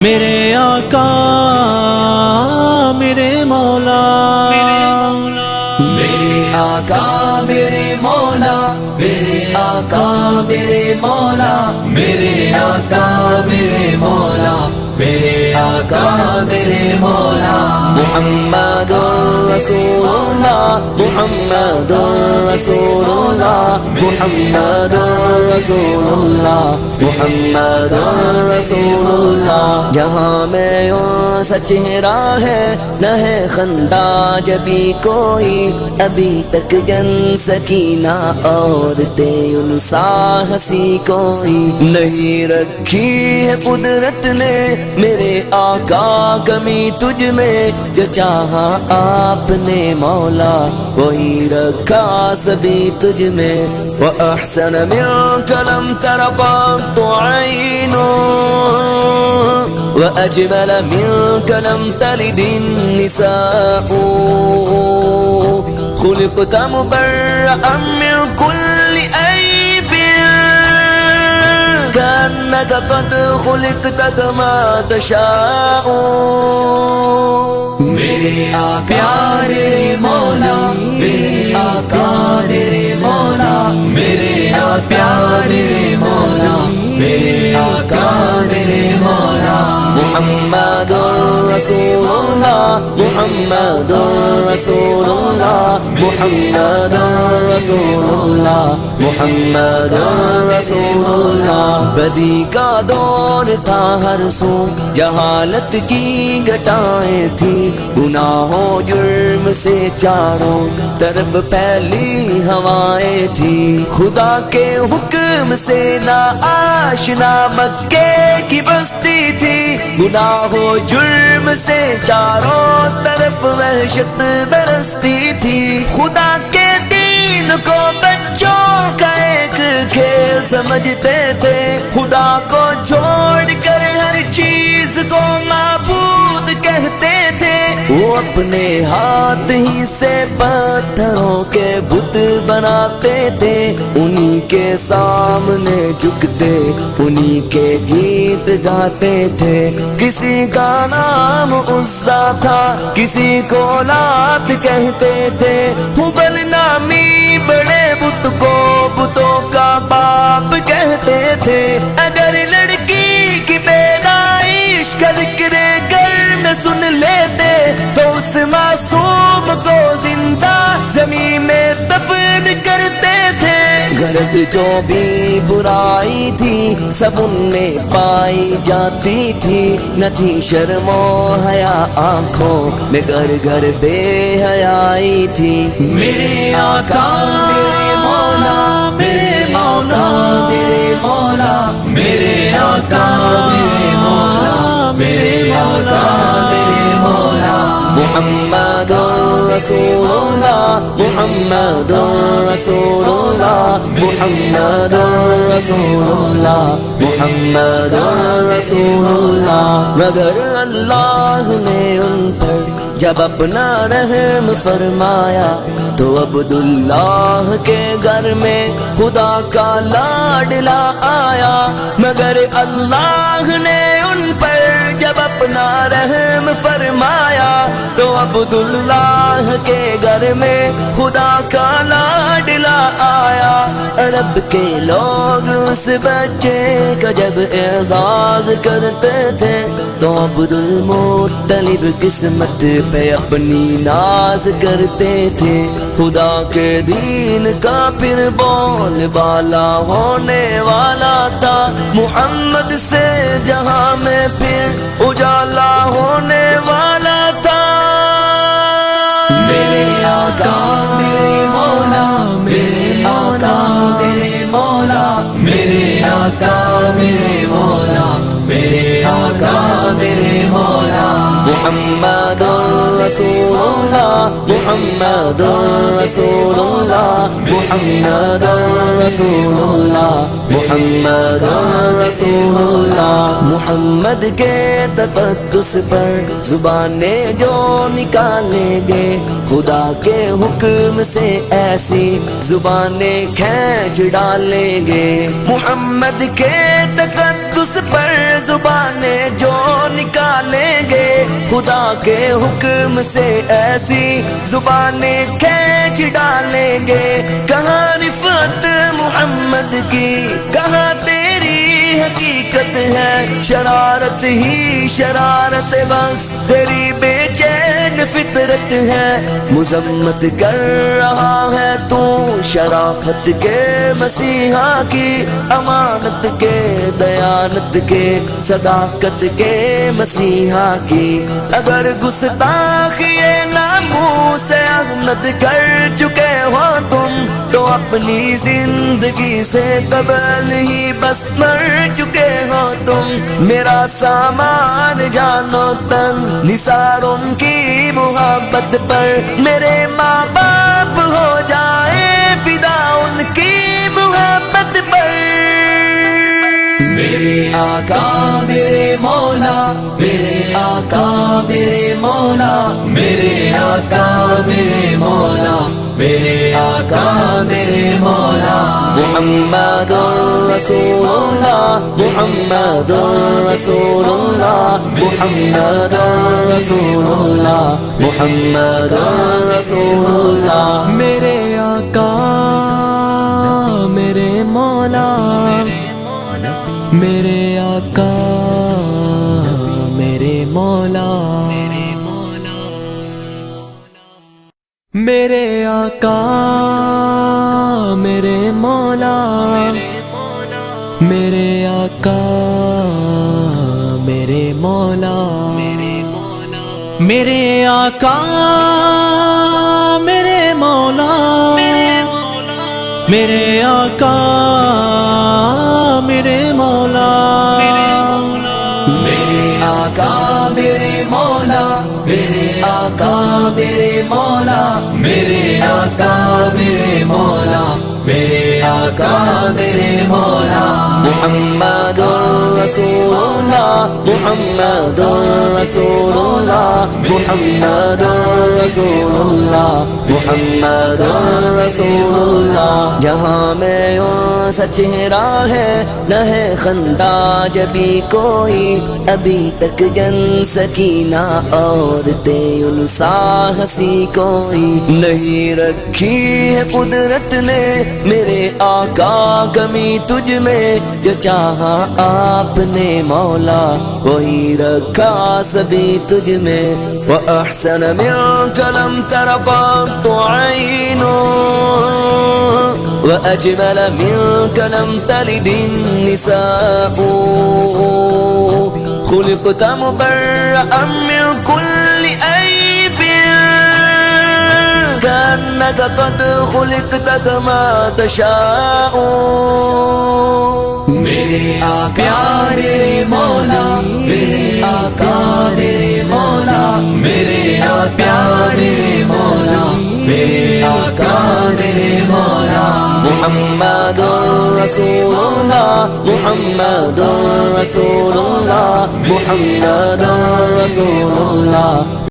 میرے آقا میرے مولا، میرے آقا میرے مولا، میرے آقا میرے مولا، میرے آقا میرے مولا، میرے آقا میرے مولا، محمد رسول اللہ، محمد رسول اللہ، محمد رسول اللہ، محمد رسول اللہ۔ جہاں میں ان سا چہرہ ہے نہ ہے خندہ جبھی کوئی، ابھی تک جن سکینہ عورتیں ان سا ہنسی کوئی نہیں رکھی ہے قدرت نے میرے آقا کمی تجھ میں، جو چاہا آپ نے مولا وہی رکھا سبھی تجھ میں۔ وَأَحْسَنَ مِنْكَ لَمْ تَرَ قَطُّ عَيْنٌ وَأَجْمَلَ مِنْكَ لَمْ تَلِدِ النِّسَاءُ، خُلِقْتَ مُبَرَّأً مِنْ كُلِّ عَيْبٍ كَأَنَّكَ قَدْ خُلِقْتَ كَمَا تَشَاءُ۔ میرے آقا میرے مولا، میرے آقا میرے مولا، میرے آقا میرے مولا، میرے آقا میرے مولا، محمد رسول اللہ، محمد رسول اللہ، محمد رسول اللہ، محمد رسول اللہ۔ بدی کا دور تھا ہر سو، جہالت کی گٹائیں تھی، گناہوں جرم سے چاروں طرف پھیلی ہوائیں تھی، خدا کے حکم سے نا آشنا مکے کی بستی تھی، گناہوں جرم سے چاروں طرف وحشت برستی تھی، خدا کے دین کو بچوں کا ایک کھیل سمجھتے تھے، خدا کو چھوڑ کر ہر چیز کو معبود کہتے تھے، وہ اپنے ہاتھ ہی سے پتھروں کے بت بناتے تھے، انہی کے سامنے جھکتے انہی کے گیت گاتے تھے، کسی کا نام عزا تھا کسی کو لات کہتے تھے، حبل نامی بڑے بت کو بتوں کا باپ کہتے تھے، اگر لڑکی کی پیدائش کا ذکر گر میں سن لیتے تو اس معصوم کو زندہ زمین میں دفن کرتے تھے، غرض جو بھی برائی تھی سب ان میں پائی جاتی تھی، نہ تھی شرم و حیا آنکھوں میں گھر گھر بے حیائی تھی۔ میرے آقا میرے مولا، میرے مولا میرے مولا، میرے آقا میرے مولا، میرے آقا میرے مولا، محمد رسول اللہ، محمد رسول اللہ، محمد رسول اللہ، محمد رسول اللہ۔ مگر اللہ نے ان پر جب اپنا رحم فرمایا تو عبداللہ کے گھر میں خدا کا لاڈلا آیا، مگر اللہ نے ان پر جب اپنا رحم فرمایا تو عبداللہ کے گھر میں خدا کا لاڈلا آیا، عرب کے لوگ اس بچے کا جب اعزاز کرتے تھے تو عبدالمطلب قسمت پہ اپنی ناز کرتے تھے، خدا کے دین کا پھر بول بالا ہونے والا تھا، محمد سے جہاں میں پھر اجالا ہونے والا تھا۔ میرے آقا میرے مولا، میرے آقا میرے مولا، میرے آقا میرے مولا، میرے آقا میرے مولا، محمد رسول اللہ محمد رسول اللہ محمد رسول اللہ محمد رسول اللہ محمد کے تقدس پر زبانیں جو نکالیں گے خدا کے حکم سے ایسی زبانیں کھینچ ڈالیں گے محمد کے تقدس پر زبانیں جو نکالیں گے خدا کے حکم سے ایسی زبانیں کھینچ ڈالیں گے کہاں رفعت محمد کی کہاں تیری حقیقت ہے شرارت ہی شرارت بس تیری بے چین فطرت ہے مذمت کر رہا ہے تو شرافت کے مسیحا کی امانت کے دیانت کے صداقت کے مسیحا کی اگر گستاخی ناموس احمد کر چکے ہو تم تو اپنی زندگی سے قبل ہی بس مر چکے ہو تم میرا سامان جانو تن نثار ان کی محبت پر میرے ماں باپ ہو جائے فدا ان کی محبت پر میرے آقا میرے مولا میرے آقا میرے مولا میرے آقا میرے مولا میرے آقا میرے مولا محمد رسول اللہ محمد رسول اللہ محمد رسول اللہ محمد رسول اللہ میرے آقا میرے مولا میرے آقا میرے مولا میرے آقا میرے مولا میرے آقا میرے مولا میرے آقا میرے مولا میرے آقا میرے مولا میرے آقا میرے مولا میرے آقا میرے مولا میرے آقا میرے مولا میرے آقا میرے مولا محمد رسول اللہ محمد رسول اللہ محمد رسول اللہ محمد رسول اللہ جہاں میں ان چہرہ ہے نہ ہے خندہ جبھی کوئی ابھی تک جن سکینہ عورتیں ان سا ہنسی کوئی نہیں رکھی ہے قدرت نے میرے آقا کمی تجھ میں جو چاہا آپ نے مولا وہی رکھا سبھی تجھ میں وَأَحْسَنَ مِنْكَ لَمْ تَرَ قَطُّ عَيْنٌ وَأَجْمَلَ مِنْكَ لَمْ تَلِدِ النِّسَاءُ خُلِقْتَ مُبَرَّأً مِنْ كُلِّ عَيْبٍ كأنك قد خلقت كما تشاء میرے آقا میرے مولا میرے آقا میرے مولا میرے آقا میرے مولا میرے آقا میرے مولا محمد رسول اللہ محمد رسول اللہ محمد رسول اللہ